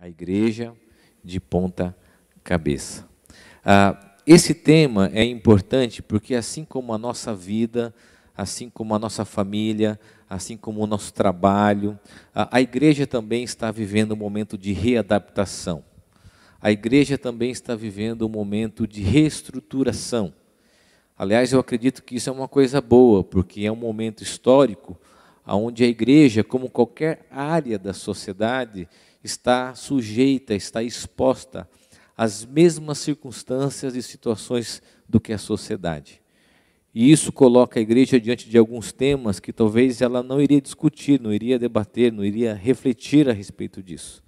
A igreja de ponta cabeça. Esse tema é importante porque assim como a nossa vida, assim como a nossa família, assim como o nosso trabalho, a igreja também está vivendo um momento de readaptação. A igreja também está vivendo um momento de reestruturação. Aliás, eu acredito que isso é uma coisa boa, porque é um momento histórico onde a igreja, como qualquer área da sociedade, está sujeita, está exposta às mesmas circunstâncias e situações do que a sociedade. E isso coloca a igreja diante de alguns temas que talvez ela não iria discutir, não iria debater, não iria refletir a respeito disso.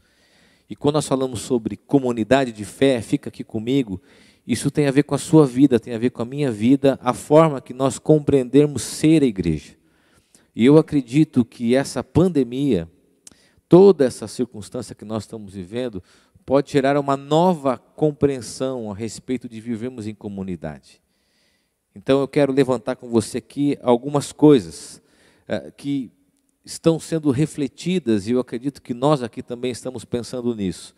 E quando nós falamos sobre comunidade de fé, fica aqui comigo, isso tem a ver com a sua vida, tem a ver com a minha vida, a forma que nós compreendermos ser a igreja. E eu acredito que essa pandemia, toda essa circunstância que nós estamos vivendo, pode gerar uma nova compreensão a respeito de vivermos em comunidade. Então eu quero levantar com você aqui algumas coisas que estão sendo refletidas, e eu acredito que nós aqui também estamos pensando nisso.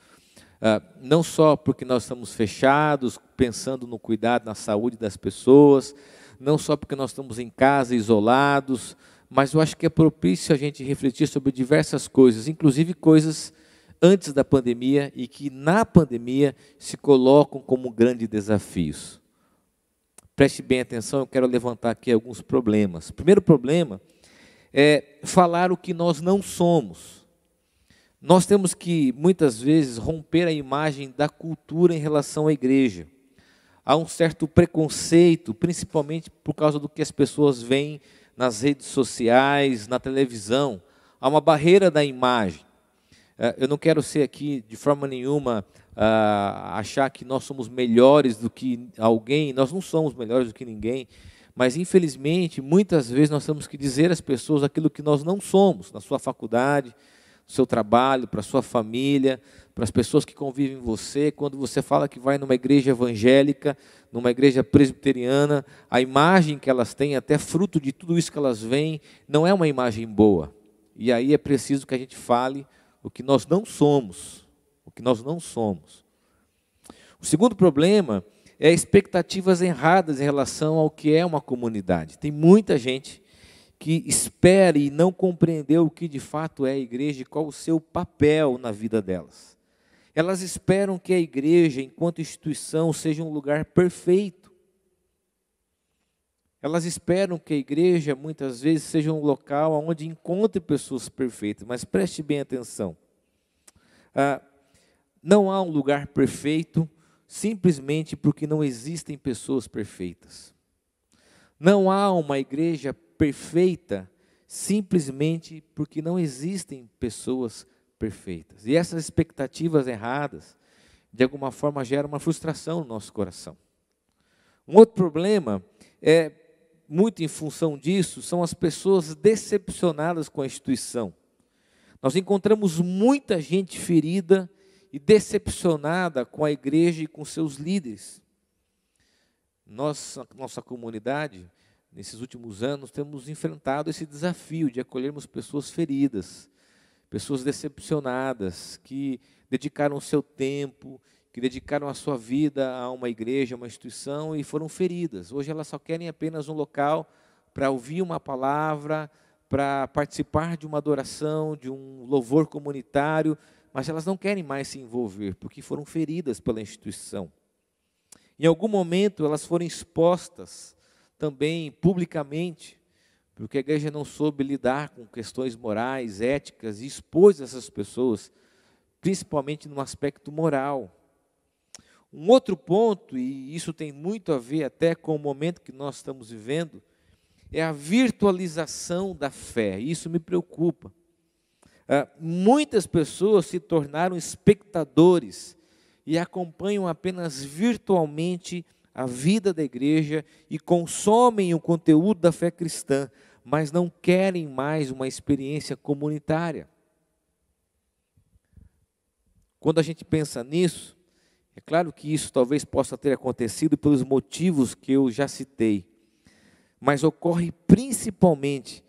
Não só porque nós estamos fechados, pensando no cuidado, na saúde das pessoas, não só porque nós estamos em casa, isolados, mas eu acho que é propício a gente refletir sobre diversas coisas, inclusive coisas antes da pandemia e que na pandemia se colocam como grandes desafios. Preste bem atenção, eu quero levantar aqui alguns problemas. O primeiro problema é falar o que nós não somos. Nós temos que, muitas vezes, romper a imagem da cultura em relação à igreja. Há um certo preconceito, principalmente por causa do que as pessoas veem nas redes sociais, na televisão. Há uma barreira da imagem. Eu não quero ser aqui, de forma nenhuma, achar que nós somos melhores do que alguém. Nós não somos melhores do que ninguém. Mas, infelizmente, muitas vezes nós temos que dizer às pessoas aquilo que nós não somos, na sua faculdade, no seu trabalho, para a sua família, para as pessoas que convivem com você. Quando você fala que vai numa igreja evangélica, numa igreja presbiteriana, a imagem que elas têm, até fruto de tudo isso que elas veem, não é uma imagem boa. E aí é preciso que a gente fale o que nós não somos, o que nós não somos. O segundo problema é expectativas erradas em relação ao que é uma comunidade. Tem muita gente que espera e não compreendeu o que de fato é a igreja e qual o seu papel na vida delas. Elas esperam que a igreja, enquanto instituição, seja um lugar perfeito. Elas esperam que a igreja, muitas vezes, seja um local onde encontre pessoas perfeitas. Mas preste bem atenção. Não há um lugar perfeito simplesmente porque não existem pessoas perfeitas. Não há uma igreja perfeita simplesmente porque não existem pessoas perfeitas. E essas expectativas erradas, de alguma forma, geram uma frustração no nosso coração. Um outro problema muito em função disso, são as pessoas decepcionadas com a instituição. Nós encontramos muita gente ferida e decepcionada com a igreja e com seus líderes. Nossa comunidade, nesses últimos anos, temos enfrentado esse desafio de acolhermos pessoas feridas, pessoas decepcionadas, que dedicaram o seu tempo, que dedicaram a sua vida a uma igreja, a uma instituição e foram feridas. Hoje elas só querem apenas um local para ouvir uma palavra, para participar de uma adoração, de um louvor comunitário, mas elas não querem mais se envolver, porque foram feridas pela instituição. Em algum momento elas foram expostas também publicamente, porque a igreja não soube lidar com questões morais, éticas, e expôs essas pessoas, principalmente no aspecto moral. Um outro ponto, e isso tem muito a ver até com o momento que nós estamos vivendo, é a virtualização da fé. Isso me preocupa. Muitas pessoas se tornaram espectadores e acompanham apenas virtualmente a vida da igreja e consomem o conteúdo da fé cristã, mas não querem mais uma experiência comunitária. Quando a gente pensa nisso, é claro que isso talvez possa ter acontecido pelos motivos que eu já citei, mas ocorre principalmente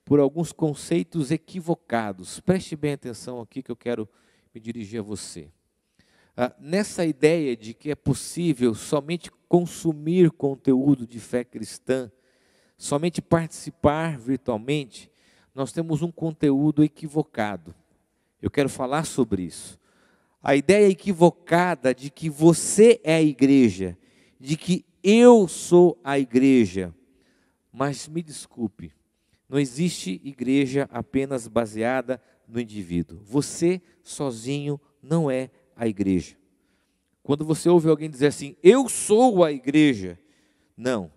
por alguns conceitos equivocados. Preste bem atenção aqui que eu quero me dirigir a você. Nessa ideia de que é possível somente consumir conteúdo de fé cristã, somente participar virtualmente, nós temos um conteúdo equivocado. Eu quero falar sobre isso. A ideia equivocada de que você é a igreja, de que eu sou a igreja. Mas me desculpe, não existe igreja apenas baseada no indivíduo. Você sozinho não é a igreja. Quando você ouve alguém dizer assim, eu sou a igreja, não.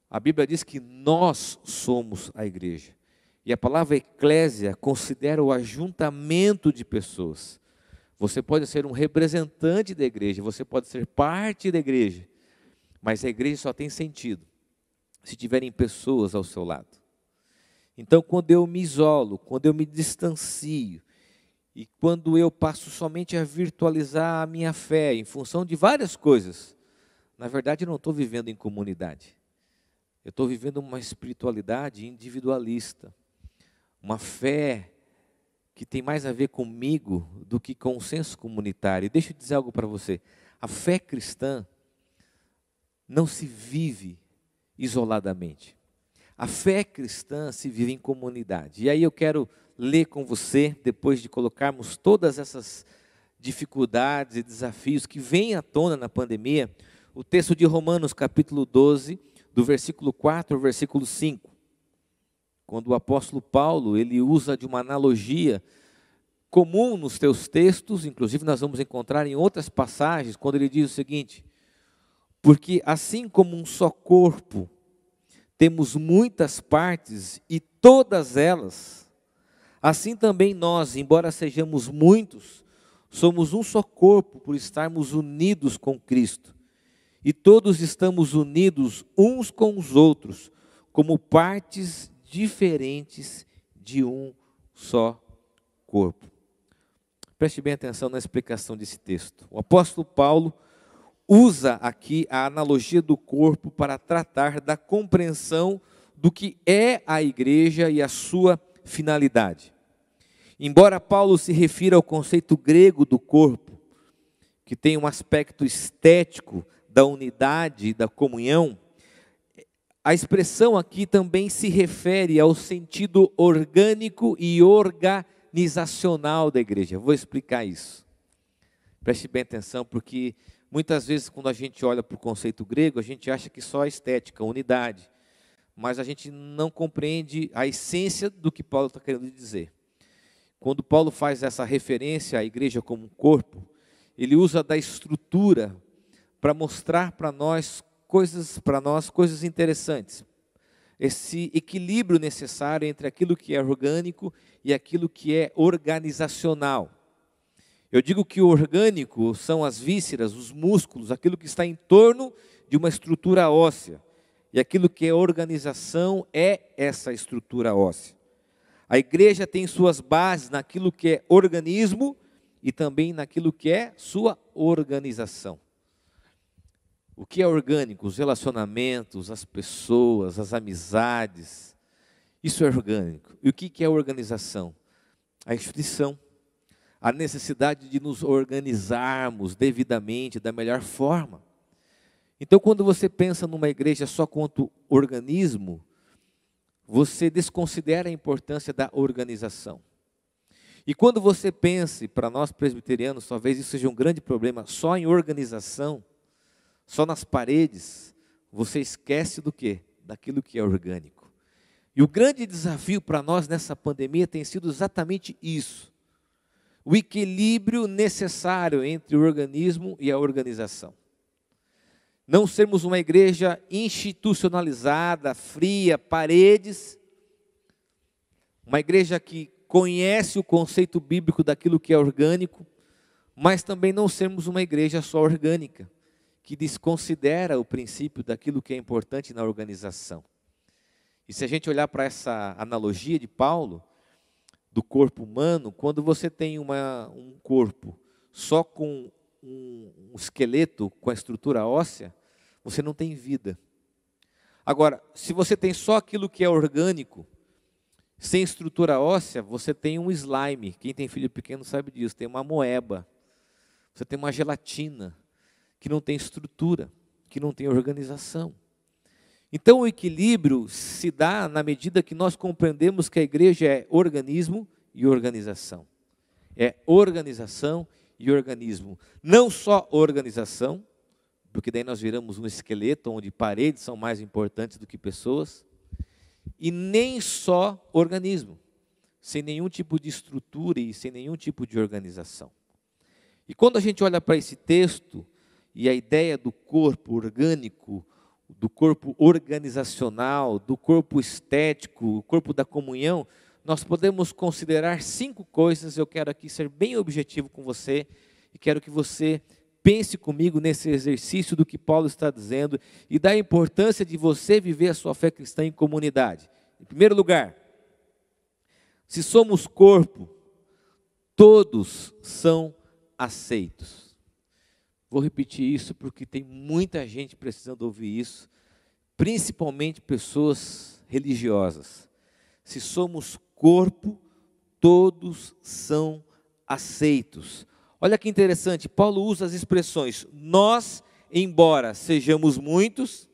A Bíblia diz que nós somos a igreja. E a palavra eclésia considera o ajuntamento de pessoas. Você pode ser um representante da igreja, você pode ser parte da igreja, mas a igreja só tem sentido se tiverem pessoas ao seu lado. Então, quando eu me isolo, quando eu me distancio, e quando eu passo somente a virtualizar a minha fé em função de várias coisas, na verdade eu não estou vivendo em comunidade. Eu estou vivendo uma espiritualidade individualista, uma fé que tem mais a ver comigo do que com o senso comunitário. E deixa eu dizer algo para você, a fé cristã não se vive isoladamente. A fé cristã se vive em comunidade. E aí eu quero ler com você, depois de colocarmos todas essas dificuldades e desafios que vêm à tona na pandemia, o texto de Romanos capítulo 12, do versículo 4 ao versículo 5. Quando o apóstolo Paulo, ele usa de uma analogia comum nos teus textos, inclusive nós vamos encontrar em outras passagens, quando ele diz o seguinte: porque assim como um só corpo, temos muitas partes e todas elas, assim também nós, embora sejamos muitos, somos um só corpo por estarmos unidos com Cristo. E todos estamos unidos uns com os outros, como partes diferentes de um só corpo. Preste bem atenção na explicação desse texto. O apóstolo Paulo usa aqui a analogia do corpo para tratar da compreensão do que é a igreja e a sua finalidade. Embora Paulo se refira ao conceito grego do corpo, que tem um aspecto estético da unidade e da comunhão, a expressão aqui também se refere ao sentido orgânico e organizacional da igreja. Eu vou explicar isso. Preste bem atenção, porque muitas vezes quando a gente olha para o conceito grego, a gente acha que só a estética, a unidade, mas a gente não compreende a essência do que Paulo está querendo dizer. Quando Paulo faz essa referência à igreja como um corpo, ele usa da estrutura para mostrar para nós coisas interessantes. Esse equilíbrio necessário entre aquilo que é orgânico e aquilo que é organizacional. Eu digo que o orgânico são as vísceras, os músculos, aquilo que está em torno de uma estrutura óssea. E aquilo que é organização é essa estrutura óssea. A igreja tem suas bases naquilo que é organismo e também naquilo que é sua organização. O que é orgânico? Os relacionamentos, as pessoas, as amizades. Isso é orgânico. E o que é organização? A instituição. A necessidade de nos organizarmos devidamente, da melhor forma. Então, quando você pensa numa igreja só quanto organismo, você desconsidera a importância da organização. E quando você pensa, para nós presbiterianos, talvez isso seja um grande problema, só em organização, só nas paredes, você esquece do quê? Daquilo que é orgânico. E o grande desafio para nós nessa pandemia tem sido exatamente isso. O equilíbrio necessário entre o organismo e a organização. Não sermos uma igreja institucionalizada, fria, paredes. Uma igreja que conhece o conceito bíblico daquilo que é orgânico, mas também não sermos uma igreja só orgânica, que desconsidera o princípio daquilo que é importante na organização. E se a gente olhar para essa analogia de Paulo, do corpo humano, quando você tem um corpo só com um esqueleto, com a estrutura óssea, você não tem vida. Agora, se você tem só aquilo que é orgânico, Sem estrutura óssea, você tem um slime. Quem tem filho pequeno sabe disso. Tem uma amoeba. Você tem uma gelatina que não tem estrutura, que não tem organização. Então o equilíbrio se dá na medida que nós compreendemos que a igreja é organismo e organização. É organização e organismo. Não só organização, porque daí nós viramos um esqueleto onde paredes são mais importantes do que pessoas, e nem só organismo, sem nenhum tipo de estrutura e sem nenhum tipo de organização. E quando a gente olha para esse texto, e a ideia do corpo orgânico, do corpo organizacional, do corpo estético, o corpo da comunhão, nós podemos considerar 5 coisas. Eu quero aqui ser bem objetivo com você, e quero que você pense comigo nesse exercício do que Paulo está dizendo, e da importância de você viver a sua fé cristã em comunidade. Em primeiro lugar, se somos corpo, todos são aceitos. Vou repetir isso porque tem muita gente precisando ouvir isso, principalmente pessoas religiosas. Se somos corpo, todos são aceitos. Olha que interessante, Paulo usa as expressões nós, embora sejamos muitos,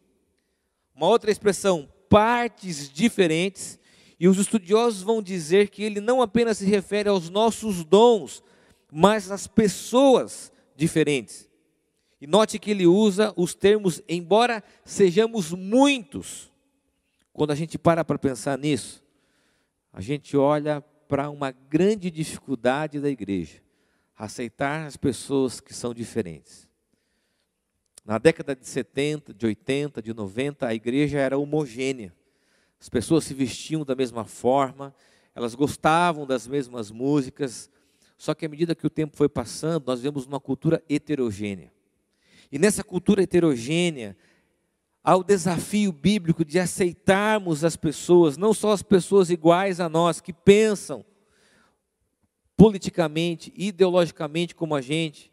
uma outra expressão, partes diferentes, e os estudiosos vão dizer que ele não apenas se refere aos nossos dons, mas às pessoas diferentes. E note que ele usa os termos, embora sejamos muitos. Quando a gente para pensar nisso, a gente olha para uma grande dificuldade da igreja, aceitar as pessoas que são diferentes. Na década de 70, de 80, de 90, a igreja era homogênea. As pessoas se vestiam da mesma forma, elas gostavam das mesmas músicas, só que à medida que o tempo foi passando, nós vemos uma cultura heterogênea. E nessa cultura heterogênea, há o desafio bíblico de aceitarmos as pessoas, não só as pessoas iguais a nós, que pensam politicamente, ideologicamente como a gente,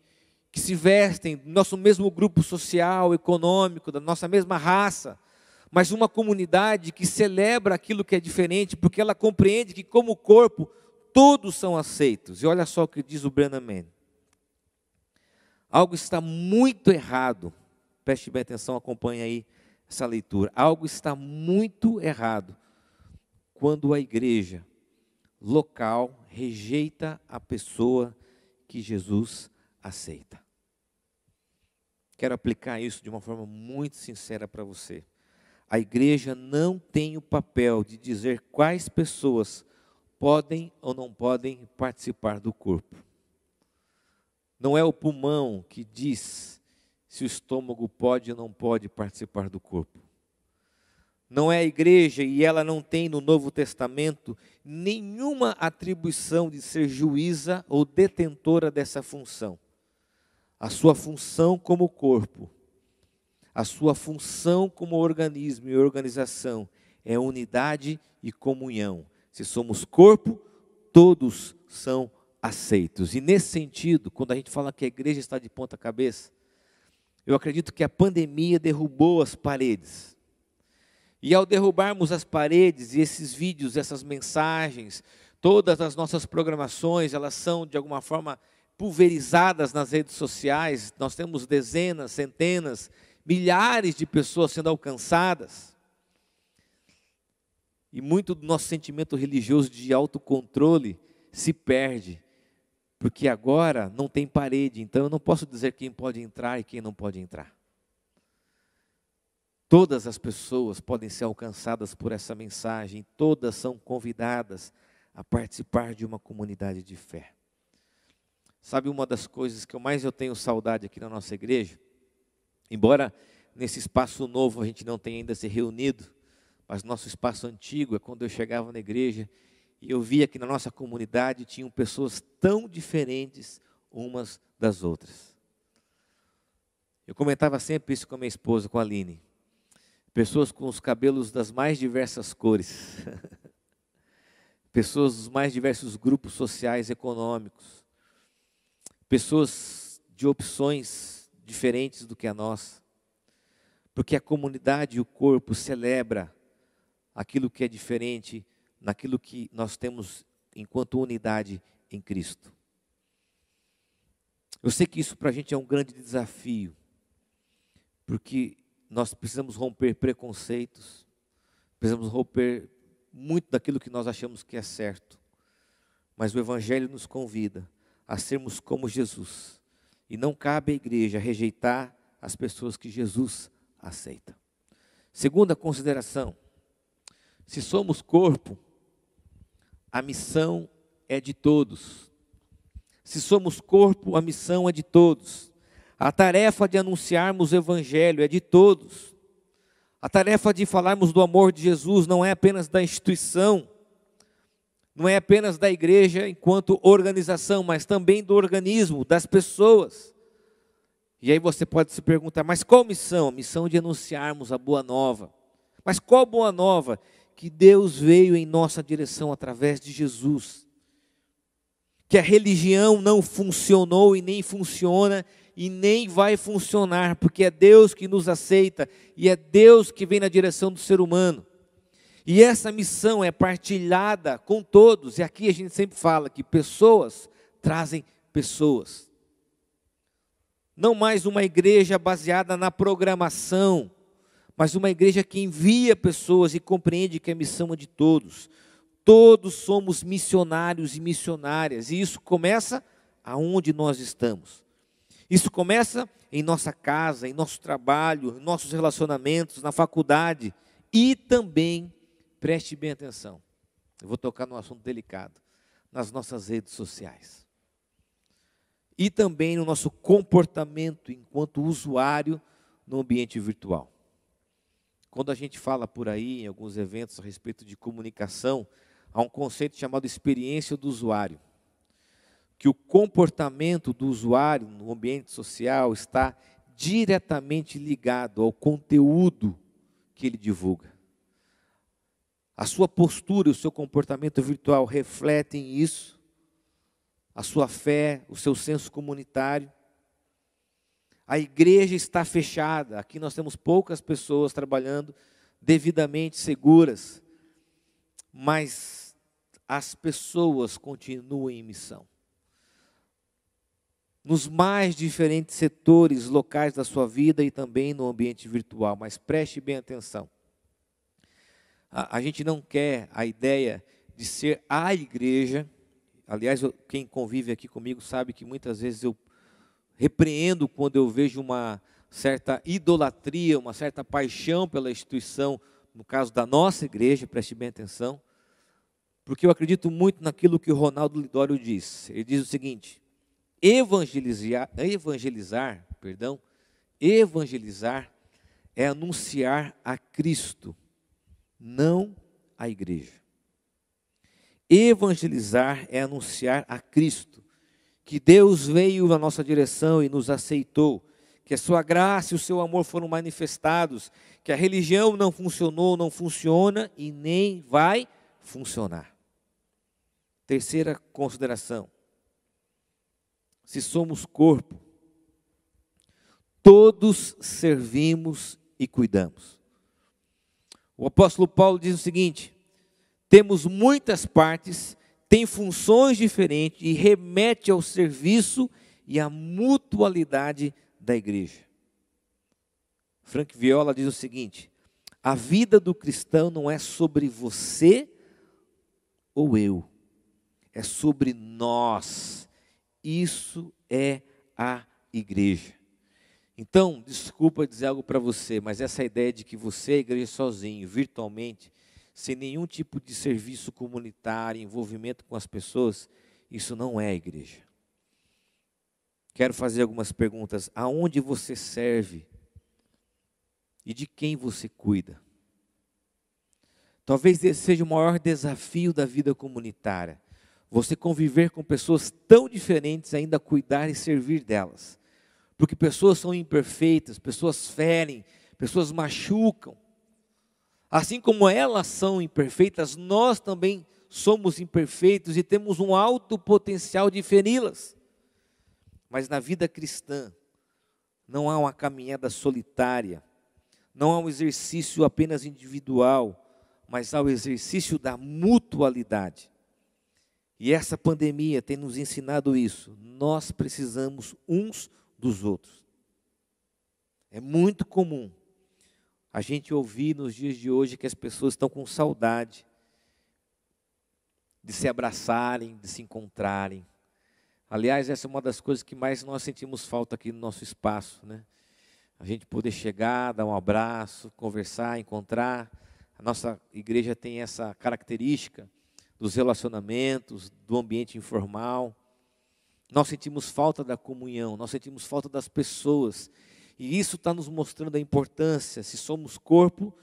que se vestem do nosso mesmo grupo social, econômico, da nossa mesma raça, mas uma comunidade que celebra aquilo que é diferente, porque ela compreende que como corpo, todos são aceitos. E olha só o que diz o Branham Mann. Algo está muito errado, preste bem atenção, acompanhe aí essa leitura. Algo está muito errado quando a igreja local rejeita a pessoa que Jesus aceita. Quero aplicar isso de uma forma muito sincera para você. A igreja não tem o papel de dizer quais pessoas podem ou não podem participar do corpo. Não é o pulmão que diz se o estômago pode ou não pode participar do corpo. Não é a igreja, e ela não tem no Novo Testamento nenhuma atribuição de ser juíza ou detentora dessa função. A sua função como corpo, a sua função como organismo e organização é unidade e comunhão. Se somos corpo, todos são aceitos. E nesse sentido, quando a gente fala que a igreja está de ponta cabeça, eu acredito que a pandemia derrubou as paredes. E ao derrubarmos as paredes e esses vídeos, essas mensagens, todas as nossas programações, elas são de alguma forma pulverizadas nas redes sociais. Nós temos dezenas, centenas, milhares de pessoas sendo alcançadas. E muito do nosso sentimento religioso de autocontrole se perde. Porque agora não tem parede, então eu não posso dizer quem pode entrar e quem não pode entrar. Todas as pessoas podem ser alcançadas por essa mensagem, todas são convidadas a participar de uma comunidade de fé. Sabe uma das coisas que eu tenho saudade aqui na nossa igreja? Embora nesse espaço novo a gente não tenha ainda se reunido, mas nosso espaço antigo é quando eu chegava na igreja e eu via que na nossa comunidade tinham pessoas tão diferentes umas das outras. Eu comentava sempre isso com a minha esposa, com a Aline. Pessoas com os cabelos das mais diversas cores. Pessoas dos mais diversos grupos sociais e econômicos. Pessoas de opções diferentes do que a nossa. Porque a comunidade e o corpo celebra aquilo que é diferente naquilo que nós temos enquanto unidade em Cristo. Eu sei que isso para a gente é um grande desafio, porque nós precisamos romper preconceitos, precisamos romper muito daquilo que nós achamos que é certo, mas o Evangelho nos convida a sermos como Jesus, e não cabe à igreja rejeitar as pessoas que Jesus aceita. Segunda consideração: se somos corpo, a missão é de todos. Se somos corpo, a missão é de todos. A tarefa de anunciarmos o Evangelho é de todos. A tarefa de falarmos do amor de Jesus não é apenas da instituição, não é apenas da igreja enquanto organização, mas também do organismo, das pessoas. E aí você pode se perguntar, mas qual missão? A missão de anunciarmos a boa nova. Mas qual boa nova? Que Deus veio em nossa direção através de Jesus. Que a religião não funcionou e nem funciona e nem vai funcionar, porque é Deus que nos aceita e é Deus que vem na direção do ser humano. E essa missão é partilhada com todos, e aqui a gente sempre fala que pessoas trazem pessoas. Não mais uma igreja baseada na programação, mas uma igreja que envia pessoas e compreende que a missão é de todos. Todos somos missionários e missionárias, e isso começa aonde nós estamos. Isso começa em nossa casa, em nosso trabalho, em nossos relacionamentos, na faculdade, e também, preste bem atenção, eu vou tocar num assunto delicado, nas nossas redes sociais. E também no nosso comportamento enquanto usuário no ambiente virtual. Quando a gente fala por aí, em alguns eventos a respeito de comunicação, há um conceito chamado experiência do usuário. Que o comportamento do usuário no ambiente social está diretamente ligado ao conteúdo que ele divulga. A sua postura, o seu comportamento virtual refletem isso, a sua fé, o seu senso comunitário. A igreja está fechada, aqui nós temos poucas pessoas trabalhando devidamente seguras, mas as pessoas continuam em missão. Nos mais diferentes setores locais da sua vida e também no ambiente virtual, mas preste bem atenção. A gente não quer a ideia de ser a igreja. Aliás, quem convive aqui comigo sabe que muitas vezes eu repreendo quando eu vejo uma certa idolatria, uma certa paixão pela instituição, no caso da nossa igreja, preste bem atenção, porque eu acredito muito naquilo que o Ronaldo Lidório diz. Ele diz o seguinte: evangelizar é anunciar a Cristo, não a igreja. Evangelizar é anunciar a Cristo, que Deus veio na nossa direção e nos aceitou, que a sua graça e o seu amor foram manifestados, que a religião não funcionou, não funciona e nem vai funcionar. Terceira consideração: se somos corpo, todos servimos e cuidamos. O apóstolo Paulo diz o seguinte: temos muitas partes, tem funções diferentes e remete ao serviço e à mutualidade da igreja. Frank Viola diz o seguinte: a vida do cristão não é sobre você ou eu, é sobre nós. Isso é a igreja. Então, desculpa dizer algo para você, mas essa ideia de que você é a igreja sozinho, virtualmente, sem nenhum tipo de serviço comunitário, envolvimento com as pessoas, isso não é a igreja. Quero fazer algumas perguntas. Aonde você serve? E de quem você cuida? Talvez esse seja o maior desafio da vida comunitária. Você conviver com pessoas tão diferentes, ainda cuidar e servir delas. Porque pessoas são imperfeitas, pessoas ferem, pessoas machucam. Assim como elas são imperfeitas, nós também somos imperfeitos e temos um alto potencial de feri-las. Mas na vida cristã, não há uma caminhada solitária, não há um exercício apenas individual, mas ao exercício da mutualidade. E essa pandemia tem nos ensinado isso. Nós precisamos uns dos outros. É muito comum a gente ouvir nos dias de hoje que as pessoas estão com saudade de se abraçarem, de se encontrarem. Aliás, essa é uma das coisas que mais nós sentimos falta aqui no nosso espaço, né? A gente poder chegar, dar um abraço, conversar, encontrar. A nossa igreja tem essa característica dos relacionamentos, do ambiente informal. Nós sentimos falta da comunhão, nós sentimos falta das pessoas. E isso está nos mostrando a importância, se somos corpo,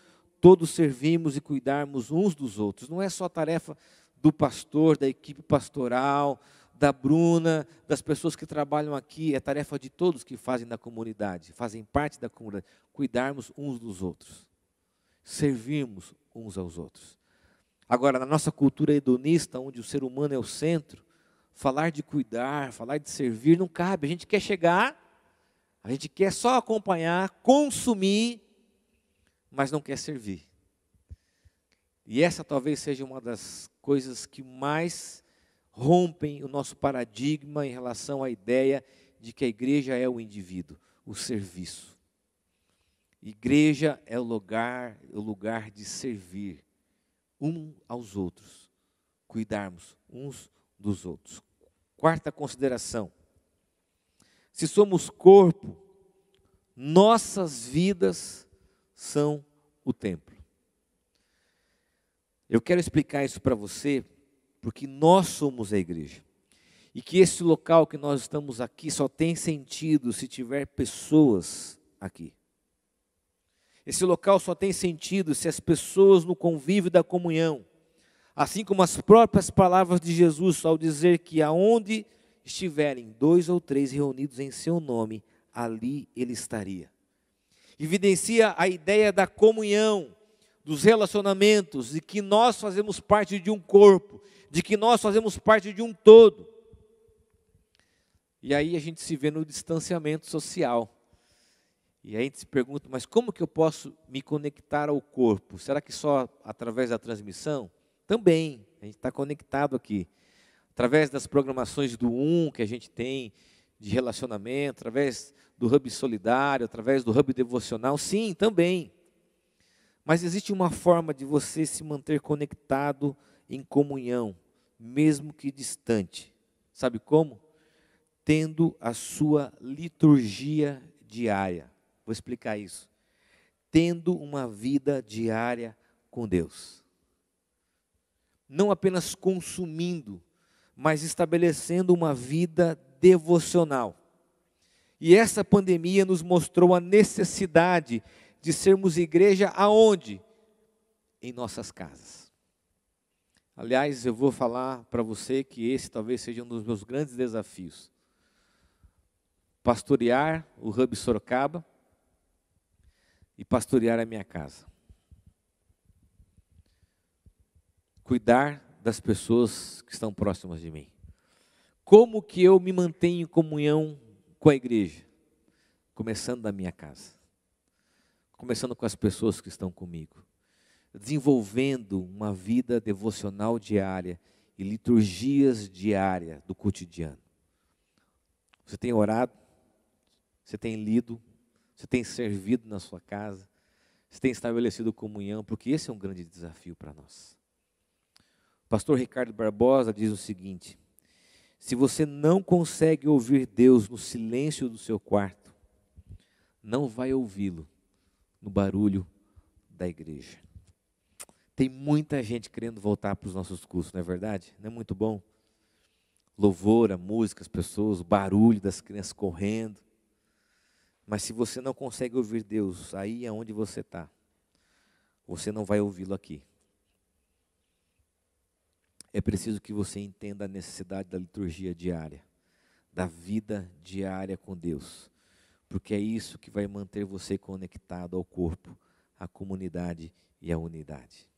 todos servimos e cuidarmos uns dos outros. Não é só a tarefa do pastor, da equipe pastoral, da Bruna, das pessoas que trabalham aqui, é tarefa de todos que fazem da comunidade, fazem parte da comunidade, cuidarmos uns dos outros, servirmos uns aos outros. Agora, na nossa cultura hedonista, onde o ser humano é o centro, falar de cuidar, falar de servir não cabe. A gente quer chegar, a gente quer só acompanhar, consumir, mas não quer servir. E essa talvez seja uma das coisas que mais rompem o nosso paradigma em relação à ideia de que a igreja é o indivíduo, o serviço. Igreja é o lugar de servir um aos outros, cuidarmos uns dos outros. Quarta consideração: se somos corpo, nossas vidas são o templo. Eu quero explicar isso para você, porque nós somos a igreja. E que esse local que nós estamos aqui só tem sentido se tiver pessoas aqui. Esse local só tem sentido se as pessoas no convívio da comunhão, assim como as próprias palavras de Jesus ao dizer que aonde estiverem 2 ou 3 reunidos em seu nome, ali ele estaria. Evidencia a ideia da comunhão, dos relacionamentos, de que nós fazemos parte de um corpo, de que nós fazemos parte de um todo. E aí a gente se vê no distanciamento social. E aí a gente se pergunta, mas como que eu posso me conectar ao corpo? Será que só através da transmissão? Também, a gente está conectado aqui. Através das programações do que a gente tem de relacionamento, através do Hub Solidário, através do Hub Devocional, sim, também. Mas existe uma forma de você se manter conectado em comunhão, mesmo que distante. Sabe como? Tendo a sua liturgia diária. Vou explicar isso. Tendo uma vida diária com Deus. Não apenas consumindo, mas estabelecendo uma vida devocional. E essa pandemia nos mostrou a necessidade de sermos igreja aonde? Em nossas casas. Aliás, eu vou falar para você que esse talvez seja um dos meus grandes desafios. Pastorear o Hub Sorocaba e pastorear a minha casa. Cuidar das pessoas que estão próximas de mim. Como que eu me mantenho em comunhão com a igreja? Começando da minha casa. Começando com as pessoas que estão comigo. Desenvolvendo uma vida devocional diária e liturgias diárias do cotidiano. Você tem orado? Você tem lido? Você tem servido na sua casa? Você tem estabelecido comunhão? Porque esse é um grande desafio para nós. O pastor Ricardo Barbosa diz o seguinte: se você não consegue ouvir Deus no silêncio do seu quarto, não vai ouvi-lo no barulho da igreja. Tem muita gente querendo voltar para os nossos cursos, não é verdade? Não é muito bom? Louvor, a música, as pessoas, o barulho das crianças correndo. Mas se você não consegue ouvir Deus aí aonde você está, você não vai ouvi-lo aqui. É preciso que você entenda a necessidade da liturgia diária, da vida diária com Deus, porque é isso que vai manter você conectado ao corpo, à comunidade e à unidade.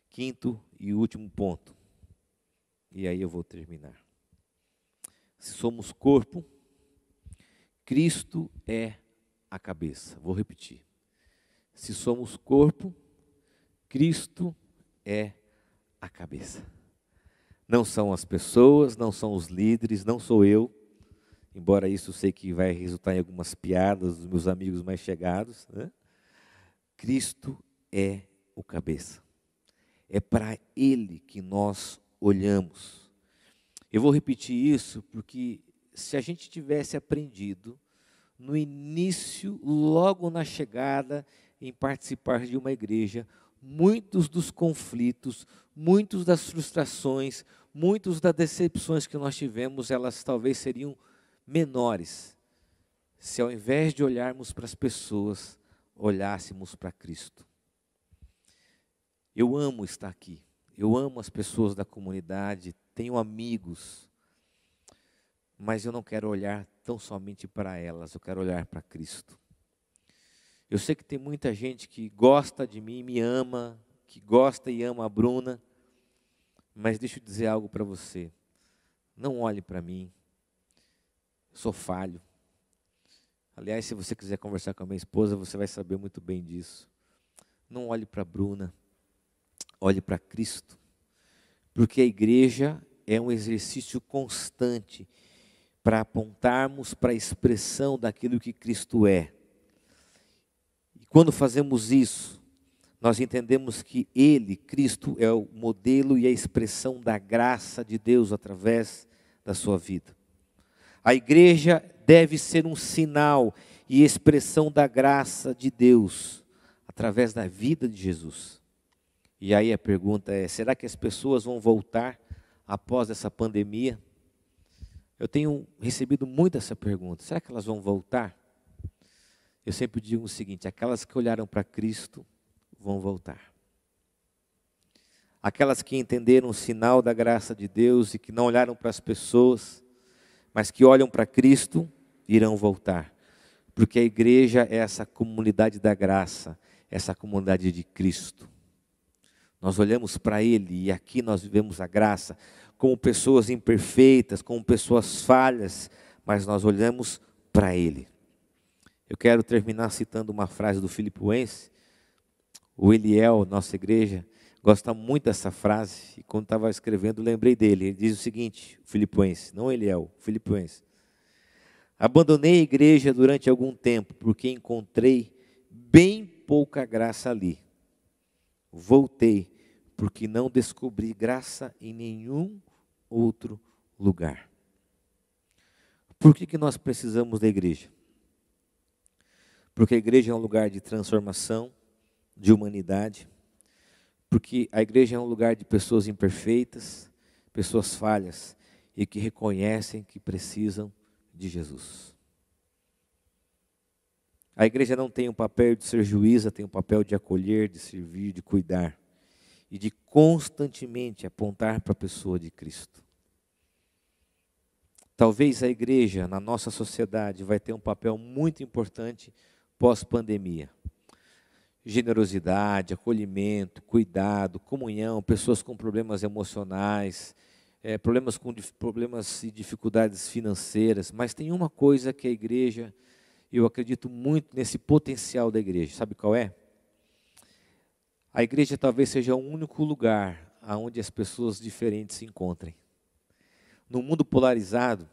Quinto e último ponto, e aí eu vou terminar. Se somos corpo, Cristo é a cabeça. Vou repetir. Se somos corpo, Cristo é a cabeça. Não são as pessoas, não são os líderes, não sou eu, embora isso eu sei que vai resultar em algumas piadas dos meus amigos mais chegados, né? Cristo é o cabeça. É para Ele que nós olhamos. Eu vou repetir isso porque se a gente tivesse aprendido no início, logo na chegada, em participar de uma igreja, muitos dos conflitos, muitos das frustrações, muitos das decepções que nós tivemos, elas talvez seriam menores, se ao invés de olharmos para as pessoas, olhássemos para Cristo. Eu amo estar aqui, eu amo as pessoas da comunidade, tenho amigos, mas eu não quero olhar tão somente para elas, eu quero olhar para Cristo. Eu sei que tem muita gente que gosta de mim, me ama, que gosta e ama a Bruna, mas deixa eu dizer algo para você. Não olhe para mim, eu sou falho. Aliás, se você quiser conversar com a minha esposa, você vai saber muito bem disso. Não olhe para a Bruna, olhe para Cristo, porque a igreja é um exercício constante para apontarmos para a expressão daquilo que Cristo é. E quando fazemos isso, nós entendemos que Ele, Cristo, é o modelo e a expressão da graça de Deus através da sua vida. A igreja deve ser um sinal e expressão da graça de Deus através da vida de Jesus. E aí a pergunta é, será que as pessoas vão voltar após essa pandemia? Eu tenho recebido muito essa pergunta, será que elas vão voltar? Eu sempre digo o seguinte, aquelas que olharam para Cristo vão voltar. Aquelas que entenderam o sinal da graça de Deus e que não olharam para as pessoas, mas que olham para Cristo, irão voltar. Porque a igreja é essa comunidade da graça, essa comunidade de Cristo. Nós olhamos para Ele e aqui nós vivemos a graça como pessoas imperfeitas, como pessoas falhas, mas nós olhamos para Ele. Eu quero terminar citando uma frase do Filipenses. O Eliel, nossa igreja, gosta muito dessa frase, e quando estava escrevendo, lembrei dele. Ele diz o seguinte, Filipenses, não Eliel, Filipenses. Abandonei a igreja durante algum tempo, porque encontrei bem pouca graça ali. Voltei, porque não descobri graça em nenhum outro lugar. Por que nós precisamos da igreja? Porque a igreja é um lugar de transformação, de humanidade, porque a igreja é um lugar de pessoas imperfeitas, pessoas falhas, e que reconhecem que precisam de Jesus. A igreja não tem um papel de ser juíza, tem um papel de acolher, de servir, de cuidar, e de constantemente apontar para a pessoa de Cristo. Talvez a igreja, na nossa sociedade, vai ter um papel muito importante pós-pandemia. Generosidade, acolhimento, cuidado, comunhão, pessoas com problemas emocionais, problemas e dificuldades financeiras. Mas tem uma coisa que a igreja, eu acredito muito nesse potencial da igreja. Sabe qual é? A igreja talvez seja o único lugar onde as pessoas diferentes se encontrem. No mundo polarizado,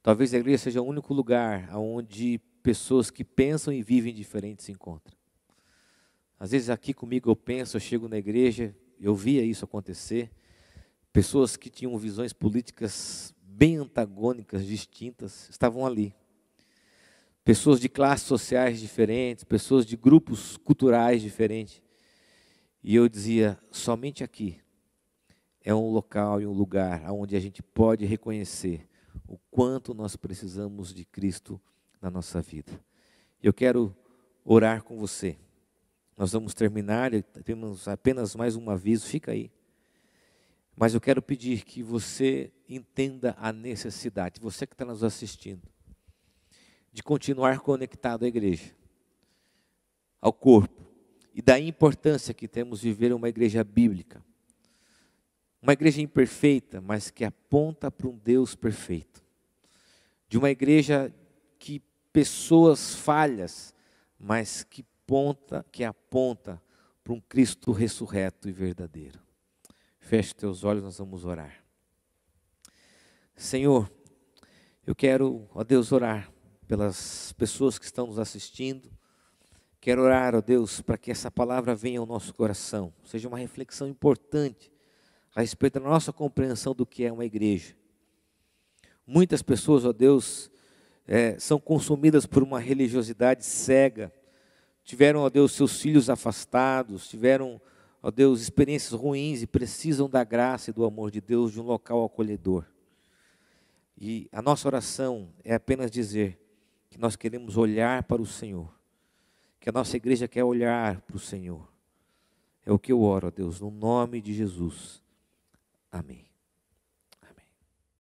talvez a igreja seja o único lugar onde pessoas que pensam e vivem diferentes se encontram. Às vezes aqui comigo eu chego na igreja, eu via isso acontecer, pessoas que tinham visões políticas bem antagônicas, distintas, estavam ali. Pessoas de classes sociais diferentes, pessoas de grupos culturais diferentes. E eu dizia, somente aqui é um local e um lugar onde a gente pode reconhecer o quanto nós precisamos de Cristo na nossa vida. Eu quero orar com você. Nós vamos terminar, temos apenas mais um aviso, fica aí. Mas eu quero pedir que você entenda a necessidade, você que está nos assistindo, de continuar conectado à igreja, ao corpo, e da importância que temos de viver uma igreja bíblica. Uma igreja imperfeita, mas que aponta para um Deus perfeito. De uma igreja que pessoas falhas, mas que aponta para um Cristo ressurreto e verdadeiro. Feche teus olhos, nós vamos orar. Senhor, eu quero, ó Deus, orar pelas pessoas que estão nos assistindo. Quero orar, ó Deus, para que essa palavra venha ao nosso coração, seja uma reflexão importante a respeito da nossa compreensão do que é uma igreja. Muitas pessoas, ó Deus, são consumidas por uma religiosidade cega, tiveram, ó Deus, seus filhos afastados, tiveram, ó Deus, experiências ruins e precisam da graça e do amor de Deus, de um local acolhedor. E a nossa oração é apenas dizer que nós queremos olhar para o Senhor, que a nossa igreja quer olhar para o Senhor. É o que eu oro, ó Deus, no nome de Jesus. Amém.